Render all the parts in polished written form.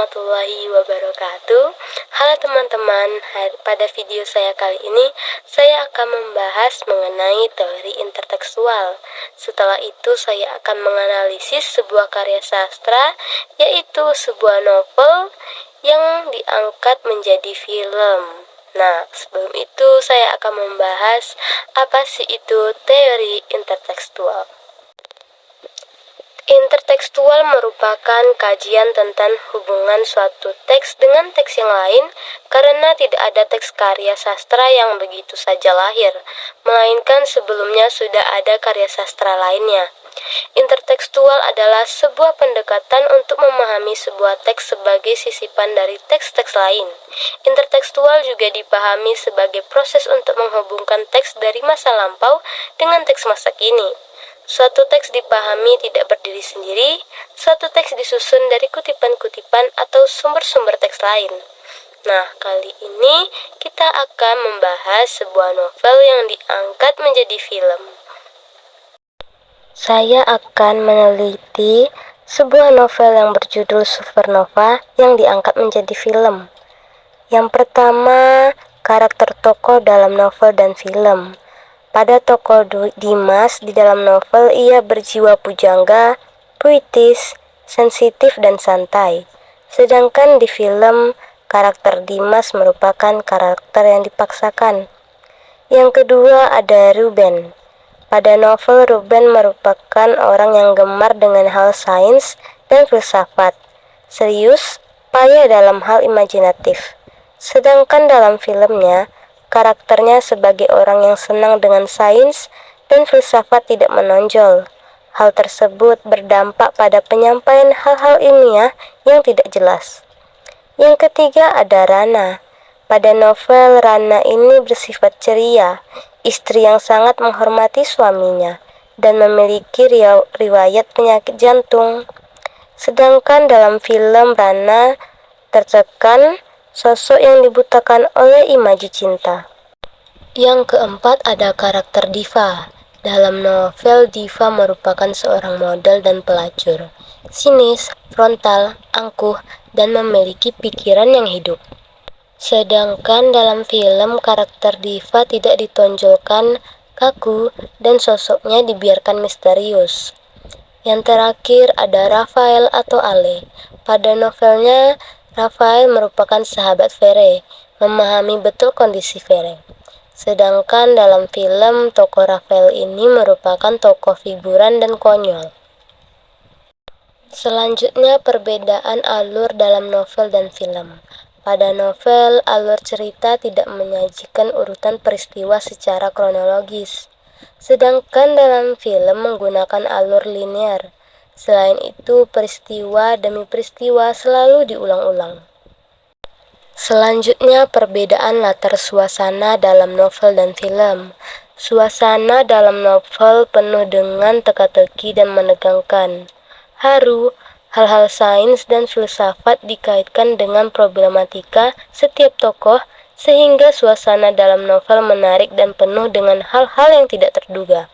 warahmatullahi wabarakatuh. Halo teman-teman, pada video saya kali ini saya akan membahas mengenai teori intertekstual. Setelah itu saya akan menganalisis sebuah karya sastra, yaitu sebuah novel yang diangkat menjadi film. Nah, sebelum itu saya akan membahas apa sih itu teori intertekstual. Intertekstual merupakan kajian tentang hubungan suatu teks dengan teks yang lain karena tidak ada teks karya sastra yang begitu saja lahir, melainkan sebelumnya sudah ada karya sastra lainnya. Intertekstual adalah sebuah pendekatan untuk memahami sebuah teks sebagai sisipan dari teks-teks lain. Intertekstual juga dipahami sebagai proses untuk menghubungkan teks dari masa lampau dengan teks masa kini. Suatu teks dipahami tidak berdiri sendiri, suatu teks disusun dari kutipan-kutipan atau sumber-sumber teks lain. Nah, kali ini kita akan membahas sebuah novel yang diangkat menjadi film. Saya akan meneliti sebuah novel yang berjudul Supernova yang diangkat menjadi film. Yang pertama, karakter tokoh dalam novel dan film. Pada tokoh Dimas di dalam novel, ia berjiwa pujangga, puitis, sensitif, dan santai. Sedangkan di film, karakter Dimas merupakan karakter yang dipaksakan. Yang kedua ada Ruben. Pada novel, Ruben merupakan orang yang gemar dengan hal sains dan filsafat, serius, payah dalam hal imajinatif. Sedangkan dalam filmnya, karakternya sebagai orang yang senang dengan sains dan filsafat tidak menonjol. Hal tersebut berdampak pada penyampaian hal-hal ilmiah yang tidak jelas. Yang ketiga ada Rana. Pada novel, Rana ini bersifat ceria, istri yang sangat menghormati suaminya, dan memiliki riwayat penyakit jantung. Sedangkan dalam film, Rana tertekan sosok yang dibutakan oleh imaji cinta. Yang keempat ada karakter Diva. Dalam novel, Diva merupakan seorang model dan pelacur, sinis, frontal, angkuh, dan memiliki pikiran yang hidup. Sedangkan dalam film, karakter Diva tidak ditonjolkan kaku dan sosoknya dibiarkan misterius. Yang terakhir ada Rafael atau Ale. Pada novelnya, Rafael merupakan sahabat Vere, memahami betul kondisi Vere. Sedangkan dalam film, tokoh Rafael ini merupakan tokoh figuran dan konyol. Selanjutnya, perbedaan alur dalam novel dan film. Pada novel, alur cerita tidak menyajikan urutan peristiwa secara kronologis. Sedangkan dalam film menggunakan alur linear. Selain itu, peristiwa demi peristiwa selalu diulang-ulang. Selanjutnya, perbedaan latar suasana dalam novel dan film. Suasana dalam novel penuh dengan teka-teki dan menegangkan. Haru, hal-hal sains dan filsafat dikaitkan dengan problematika setiap tokoh, sehingga suasana dalam novel menarik dan penuh dengan hal-hal yang tidak terduga.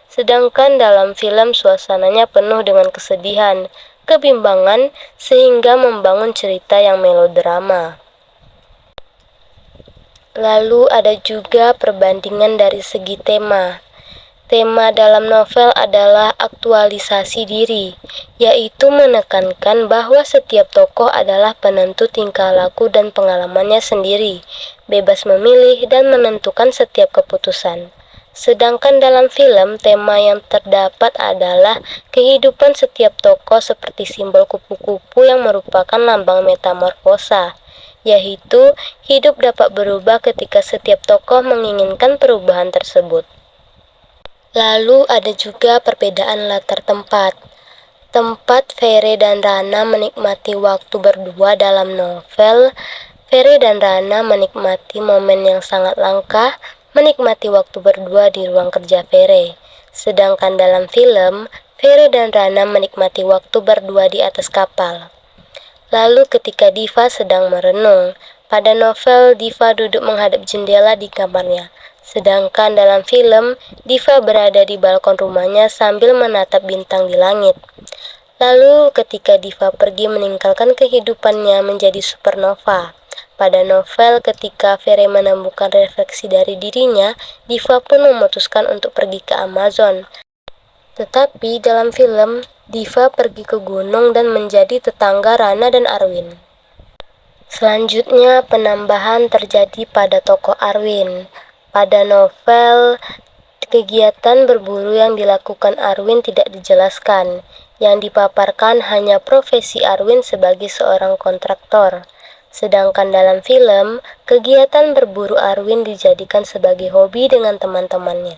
Sedangkan dalam film suasananya penuh dengan kesedihan, kebimbangan, sehingga membangun cerita yang melodrama. Lalu ada juga perbandingan dari segi tema. Tema dalam novel adalah aktualisasi diri, yaitu menekankan bahwa setiap tokoh adalah penentu tingkah laku dan pengalamannya sendiri, bebas memilih dan menentukan setiap keputusan. Sedangkan dalam film, tema yang terdapat adalah kehidupan setiap tokoh seperti simbol kupu-kupu yang merupakan lambang metamorfosa, yaitu hidup dapat berubah ketika setiap tokoh menginginkan perubahan tersebut. Lalu ada juga perbedaan latar tempat. Tempat Vere dan Rana menikmati waktu berdua dalam novel. Vere dan Rana menikmati momen yang sangat langka, menikmati waktu berdua di ruang kerja Vere. Sedangkan dalam film, Vere dan Rana menikmati waktu berdua di atas kapal. Lalu ketika Diva sedang merenung, pada novel Diva duduk menghadap jendela di kamarnya. Sedangkan dalam film, Diva berada di balkon rumahnya sambil menatap bintang di langit. Lalu ketika Diva pergi meninggalkan kehidupannya menjadi supernova. Pada novel ketika Vere menemukan refleksi dari dirinya, Diva pun memutuskan untuk pergi ke Amazon. Tetapi dalam film, Diva pergi ke gunung dan menjadi tetangga Rana dan Arwin. Selanjutnya penambahan terjadi pada tokoh Arwin. Pada novel, kegiatan berburu yang dilakukan Arwin tidak dijelaskan. Yang dipaparkan hanya profesi Arwin sebagai seorang kontraktor. Sedangkan dalam film, kegiatan berburu Arwin dijadikan sebagai hobi dengan teman-temannya.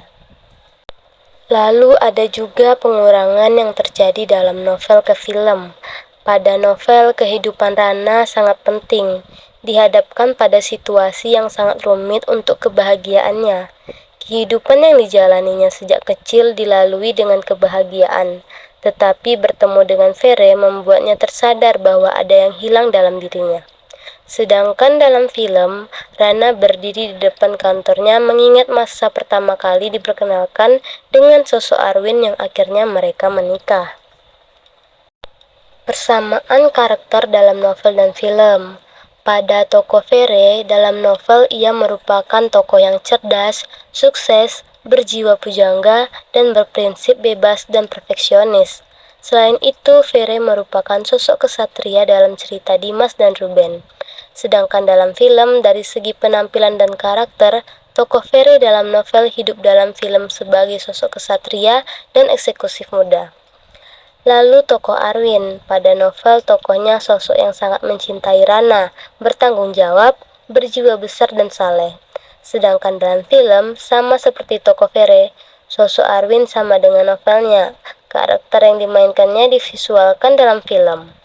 Lalu ada juga pengurangan yang terjadi dalam novel ke film. Pada novel, kehidupan Rana sangat penting, dihadapkan pada situasi yang sangat rumit untuk kebahagiaannya. Kehidupan yang dijalaninya sejak kecil dilalui dengan kebahagiaan, tetapi bertemu dengan Vere membuatnya tersadar bahwa ada yang hilang dalam dirinya. Sedangkan dalam film, Rana berdiri di depan kantornya mengingat masa pertama kali diperkenalkan dengan sosok Arwin yang akhirnya mereka menikah. Persamaan karakter dalam novel dan film. Pada tokoh Vere, dalam novel ia merupakan tokoh yang cerdas, sukses, berjiwa pujangga, dan berprinsip bebas dan perfeksionis. Selain itu, Vere merupakan sosok kesatria dalam cerita Dimas dan Ruben. Sedangkan dalam film, dari segi penampilan dan karakter, tokoh Vere dalam novel hidup dalam film sebagai sosok kesatria dan eksekutif muda. Lalu tokoh Arwin, pada novel tokohnya sosok yang sangat mencintai Rana, bertanggung jawab, berjiwa besar dan saleh. Sedangkan dalam film, sama seperti tokoh Vere, sosok Arwin sama dengan novelnya, karakter yang dimainkannya divisualkan dalam film.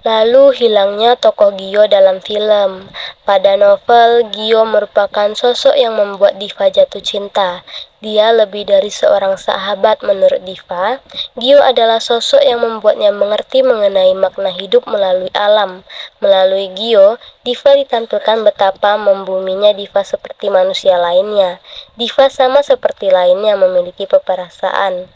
Lalu hilangnya tokoh Gio dalam film. Pada novel, Gio merupakan sosok yang membuat Diva jatuh cinta. Dia lebih dari seorang sahabat menurut Diva. Gio adalah sosok yang membuatnya mengerti mengenai makna hidup melalui alam. Melalui Gio, Diva ditampilkan betapa membuminya Diva seperti manusia lainnya. Diva sama seperti lainnya memiliki perasaan.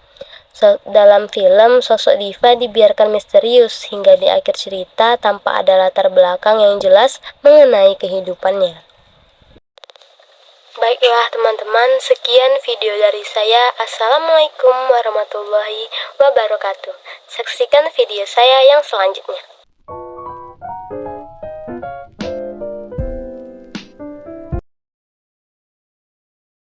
Dalam film, sosok Diva dibiarkan misterius hingga di akhir cerita tanpa ada latar belakang yang jelas mengenai kehidupannya. Baiklah teman-teman, sekian video dari saya. Assalamualaikum warahmatullahi wabarakatuh. Saksikan video saya yang selanjutnya.